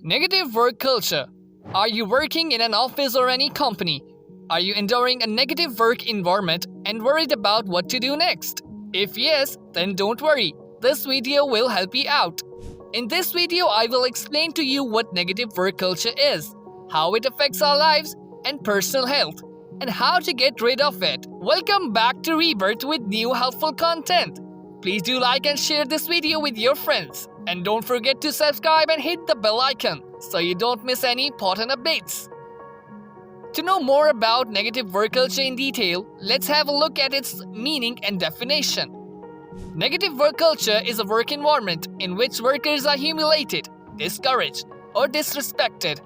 Negative work culture. Are you working in an office or any company? Are you enduring a negative work environment and worried about what to do next? If yes, then don't worry. This video will help you out. In this video, I will explain to you what negative work culture is, how it affects our lives and personal health, and how to get rid of it. Welcome back to Rebirth with new helpful content. Please do like and share this video with your friends. And don't forget to subscribe and hit the bell icon so you don't miss any important updates. To know more about negative work culture in detail, let's have a look at its meaning and definition. Negative work culture is a work environment in which workers are humiliated, discouraged, or disrespected.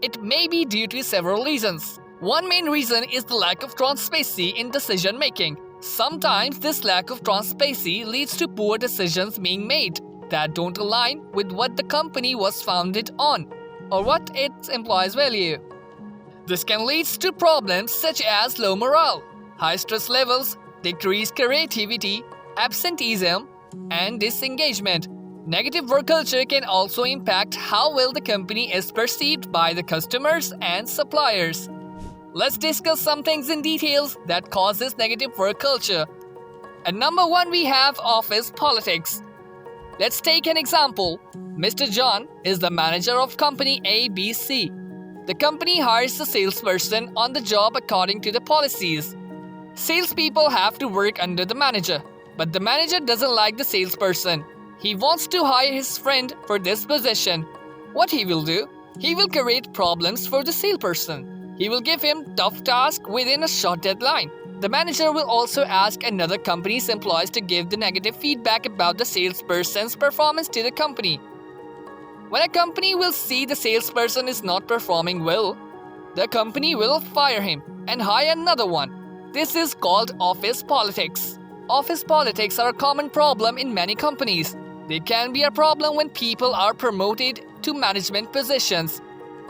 It may be due to several reasons. One main reason is the lack of transparency in decision making. Sometimes this lack of transparency leads to poor decisions being made that don't align with what the company was founded on or what its employees value. This can lead to problems such as low morale, high stress levels, decreased creativity, absenteeism, and disengagement. Negative work culture can also impact how well the company is perceived by the customers and suppliers. Let's discuss some things in details that causes negative work culture. At number 1, we have office politics. Let's take an example. Mr. John is the manager of company ABC. The company hires the salesperson on the job according to the policies. Salespeople have to work under the manager, but the manager doesn't like the salesperson. He wants to hire his friend for this position. What he will do? He will create problems for the salesperson. He will give him tough tasks within a short deadline. The manager will also ask another company's employees to give the negative feedback about the salesperson's performance to the company. When a company will see the salesperson is not performing well, the company will fire him and hire another one. This is called office politics. Office politics are a common problem in many companies. They can be a problem when people are promoted to management positions,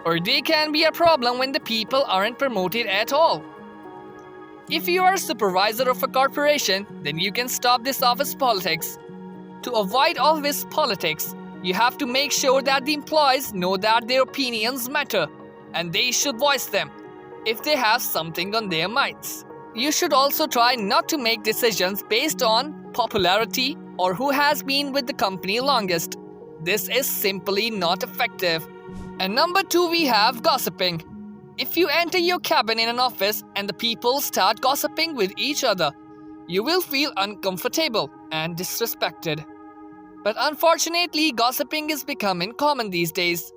or they can be a problem when the people aren't promoted at all. If you are a supervisor of a corporation, then you can stop this office politics. To avoid office politics, you have to make sure that the employees know that their opinions matter and they should voice them if they have something on their minds. You should also try not to make decisions based on popularity or who has been with the company longest. This is simply not effective. And number 2, we have gossiping. If you enter your cabin in an office and the people start gossiping with each other, you will feel uncomfortable and disrespected. But unfortunately, gossiping is becoming common these days.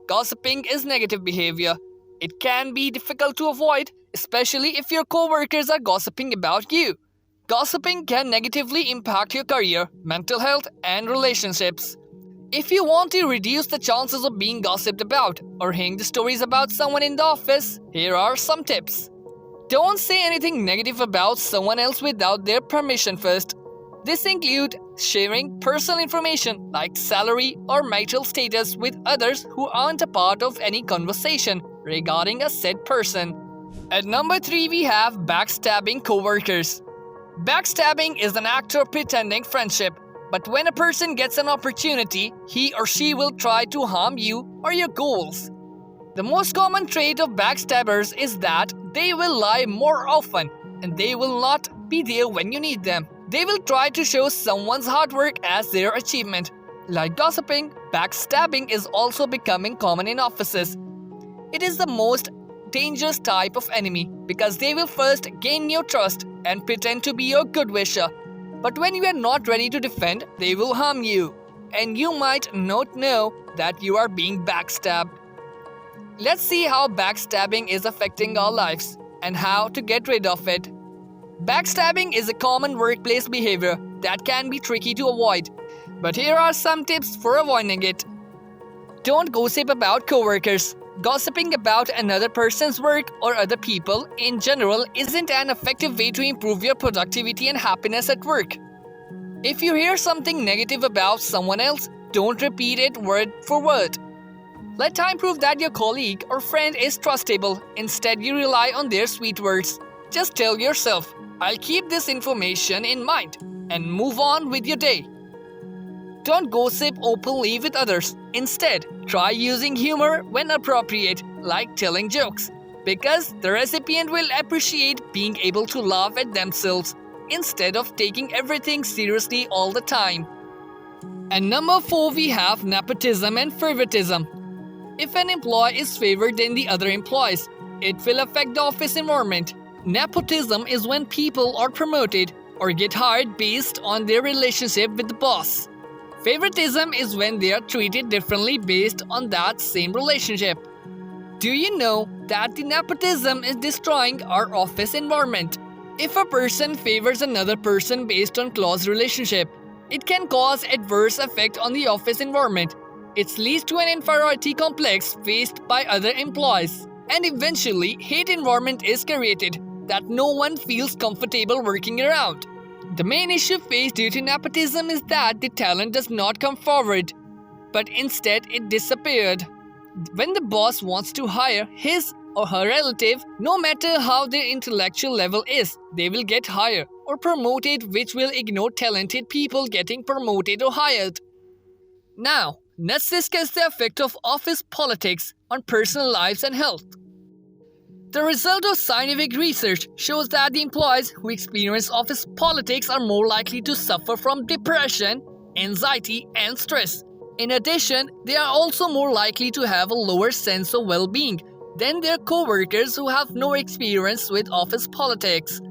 Gossiping is negative behavior. It can be difficult to avoid, especially if your co-workers are gossiping about you. Gossiping can negatively impact your career, mental health, and relationships. If you want to reduce the chances of being gossiped about or hearing the stories about someone in the office, here are some tips. Don't say anything negative about someone else without their permission first. This includes sharing personal information like salary or marital status with others who aren't a part of any conversation regarding a said person. At number 3, we have backstabbing coworkers. Backstabbing is an act of pretending friendship. But when a person gets an opportunity, he or she will try to harm you or your goals. The most common trait of backstabbers is that they will lie more often and they will not be there when you need them. They will try to show someone's hard work as their achievement. Like gossiping, backstabbing is also becoming common in offices. It is the most dangerous type of enemy because they will first gain your trust and pretend to be your good wisher. But when you are not ready to defend, they will harm you, and you might not know that you are being backstabbed. Let's see how backstabbing is affecting our lives and how to get rid of it. Backstabbing is a common workplace behavior that can be tricky to avoid, but here are some tips for avoiding it. Don't gossip about coworkers. Gossiping about another person's work or other people in general isn't an effective way to improve your productivity and happiness at work. If you hear something negative about someone else, don't repeat it word for word. Let time prove that your colleague or friend is trustable. Instead, you rely on their sweet words. Just tell yourself, I'll keep this information in mind and move on with your day. Don't gossip openly with others. Instead, try using humor when appropriate, like telling jokes, because the recipient will appreciate being able to laugh at themselves instead of taking everything seriously all the time. And number 4, we have nepotism and favoritism. If an employee is favored than the other employees, it will affect the office environment. Nepotism is when people are promoted or get hired based on their relationship with the boss. Favoritism is when they are treated differently based on that same relationship. Do you know that the nepotism is destroying our office environment? If a person favors another person based on close relationship, it can cause adverse effect on the office environment. It leads to an inferiority complex faced by other employees, and eventually hate environment is created that no one feels comfortable working around. The main issue faced due to nepotism is that the talent does not come forward, but instead it disappeared. When the boss wants to hire his or her relative, no matter how their intellectual level is, they will get hired or promoted, which will ignore talented people getting promoted or hired. Now, let's discuss the effect of office politics on personal lives and health. The result of scientific research shows that the employees who experience office politics are more likely to suffer from depression, anxiety, and stress. In addition, they are also more likely to have a lower sense of well-being than their co-workers who have no experience with office politics.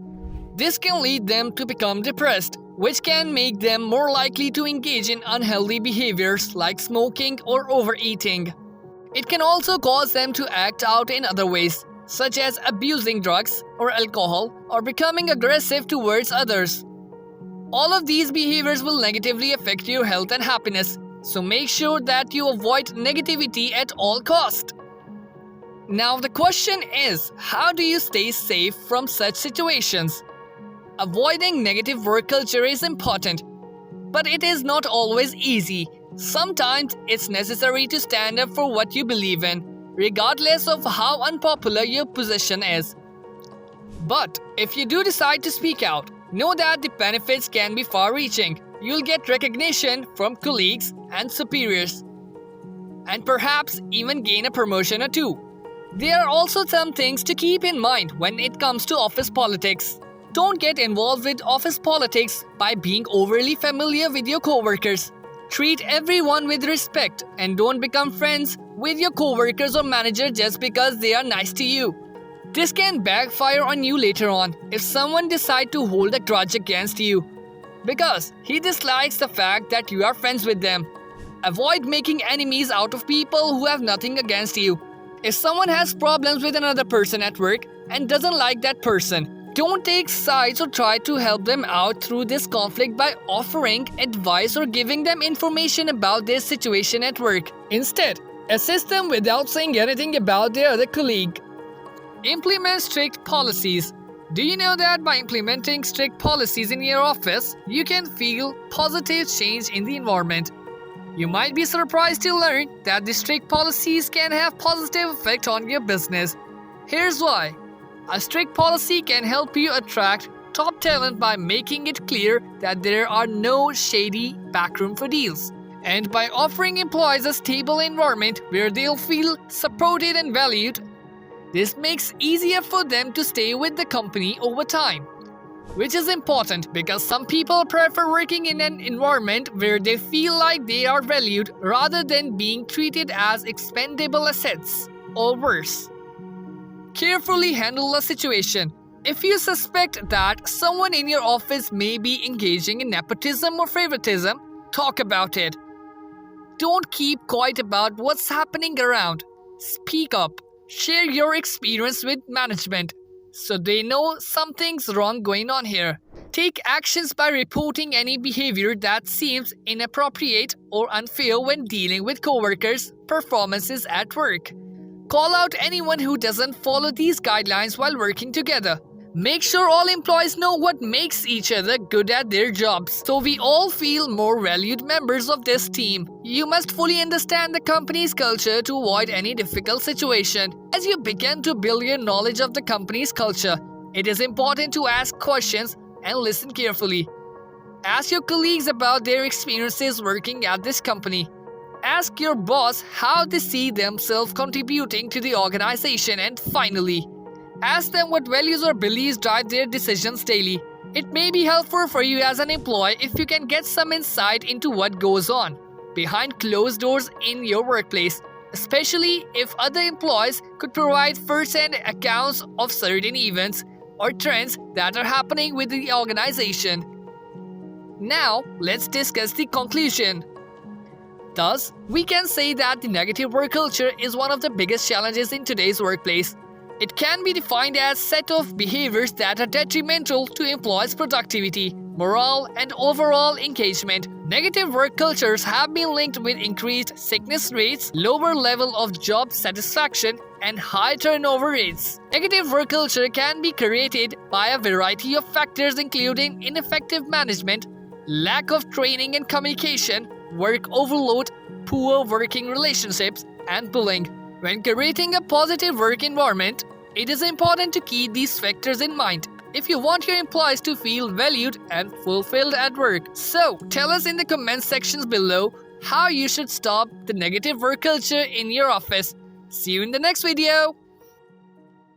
This can lead them to become depressed, which can make them more likely to engage in unhealthy behaviors like smoking or overeating. It can also cause them to act out in other ways, such as abusing drugs or alcohol or becoming aggressive towards others. All of these behaviors will negatively affect your health and happiness, so make sure that you avoid negativity at all costs. Now the question is, how do you stay safe from such situations? Avoiding negative work culture is important, but it is not always easy. Sometimes it's necessary to stand up for what you believe in, regardless of how unpopular your position is. But if you do decide to speak out, know that the benefits can be far-reaching. You'll get recognition from colleagues and superiors, and perhaps even gain a promotion or two. There are also some things to keep in mind when it comes to office politics. Don't get involved with office politics by being overly familiar with your coworkers. Treat everyone with respect and don't become friends with your coworkers or manager just because they are nice to you. This can backfire on you later on if someone decides to hold a grudge against you because he dislikes the fact that you are friends with them. Avoid making enemies out of people who have nothing against you. If someone has problems with another person at work and doesn't like that person, don't take sides or try to help them out through this conflict by offering advice or giving them information about their situation at work. Instead, assist them without saying anything about their other colleague. Implement strict policies. Do you know that by implementing strict policies in your office, you can feel positive change in the environment? You might be surprised to learn that the strict policies can have positive effect on your business. Here's why. A strict policy can help you attract top talent by making it clear that there are no shady backroom for deals, and by offering employees a stable environment where they'll feel supported and valued. This makes it easier for them to stay with the company over time, which is important because some people prefer working in an environment where they feel like they are valued rather than being treated as expendable assets, or worse. Carefully handle the situation. If you suspect that someone in your office may be engaging in nepotism or favoritism, talk about it. Don't keep quiet about what's happening around. Speak up. Share your experience with management so they know something's wrong going on here. Take actions by reporting any behavior that seems inappropriate or unfair when dealing with coworkers' performances at work. Call out anyone who doesn't follow these guidelines while working together. Make sure all employees know what makes each other good at their jobs, so we all feel more valued members of this team. You must fully understand the company's culture to avoid any difficult situation. As you begin to build your knowledge of the company's culture, it is important to ask questions and listen carefully. Ask your colleagues about their experiences working at this company. Ask your boss how they see themselves contributing to the organization, and finally, ask them what values or beliefs drive their decisions daily. It may be helpful for you as an employee if you can get some insight into what goes on behind closed doors in your workplace, especially if other employees could provide first-hand accounts of certain events or trends that are happening with the organization. Now, let's discuss the conclusion. Thus, we can say that the negative work culture is one of the biggest challenges in today's workplace. It can be defined as a set of behaviors that are detrimental to employees' productivity, morale, and overall engagement. Negative work cultures have been linked with increased sickness rates, lower level of job satisfaction, and high turnover rates. Negative work culture can be created by a variety of factors including ineffective management, lack of training and communication, work overload, poor working relationships, and bullying. When creating a positive work environment, it is important to keep these factors in mind if you want your employees to feel valued and fulfilled at work. So, tell us in the comment sections below how you should stop the negative work culture in your office. See you in the next video.